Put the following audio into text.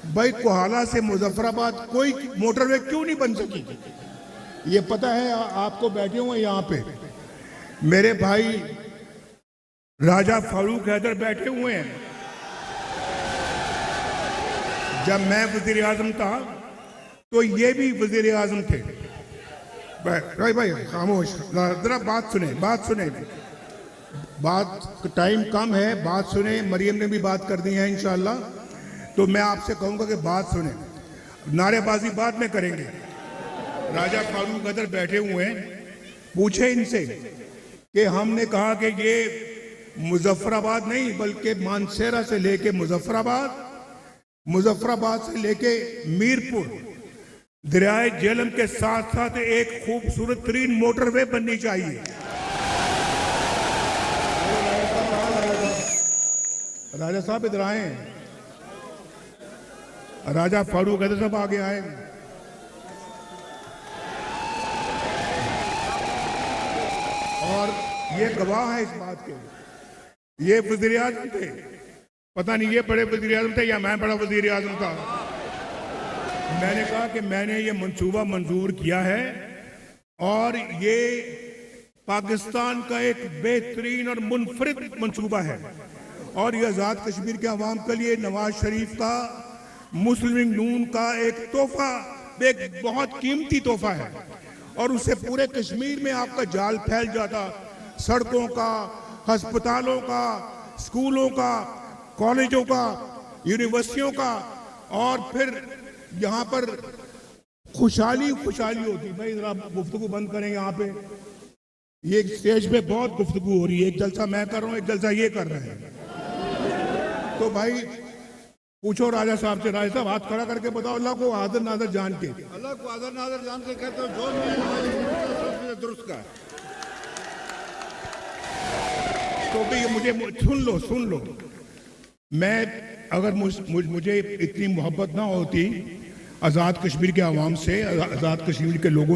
भाई कोहाला से मुजफ्फराबाद कोई मोटरवे क्यों नहीं बन सकी? ये पता है आपको? बैठे हुए यहाँ पे मेरे भाई राजा फारूक हैदर बैठे हुए हैं। जब मैं वजीर आजम था तो ये भी वजीर आजम थे। भाई खामोश, जरा बात सुने। बात टाइम कम है, बात सुने। मरियम ने भी बात कर दी है इंशाल्लाह, तो मैं आपसे कहूंगा कि बात सुने, नारेबाजी बाद में करेंगे। राजा फारूक हैदर बैठे हुए हैं, पूछे इनसे कि हमने कहा कि ये मुजफ्फराबाद नहीं बल्कि मानसेरा से लेके मुजफ्फराबाद से लेके मीरपुर दरियाए झेलम के साथ साथ एक खूबसूरत तरीन मोटरवे बननी चाहिए। राजा साहब इधर आए, राजा फारूक हैदर साहब आगे आए। और ये गवाह है इस बात के, ये वजीर आजम थे। पता नहीं ये बड़े वजीर आजम थे या मैं बड़ा वजीर आजम था। मैंने कहा कि मैंने ये मंसूबा मंजूर किया है और ये पाकिस्तान का एक बेहतरीन और मुनफरिद मंसूबा है और ये आज़ाद कश्मीर के अवाम के लिए नवाज शरीफ का, मुस्लिम लीग नून का एक तोहफा, एक बहुत कीमती तोहफा है। और उससे पूरे कश्मीर में आपका जाल फैल जाता, सड़कों का, अस्पतालों का, स्कूलों का, कॉलेजों का, यूनिवर्सिटियों का, और फिर यहाँ पर खुशहाली होती। भाई जरा गुफ्तगू बंद करें यहाँ पे, ये स्टेज पे बहुत गुफ्तगू हो रही है। एक जलसा मैं कर रहा हूँ, एक जलसा ये कर रहे हैं। तो भाई पूछो राजा साहब से, राजा साहब हाथ खड़ा करके बताओ, अल्लाह को हाजिर नाजर जान के, अल्लाह को हाजिर नाजर जान के कहते हो जो मैं दुरुस्त का। तो भी मुझे सुन लो। मैं अगर मुझे इतनी मोहब्बत ना होती आज़ाद कश्मीर के अवाम से, आज़ाद कश्मीर के लोगों से,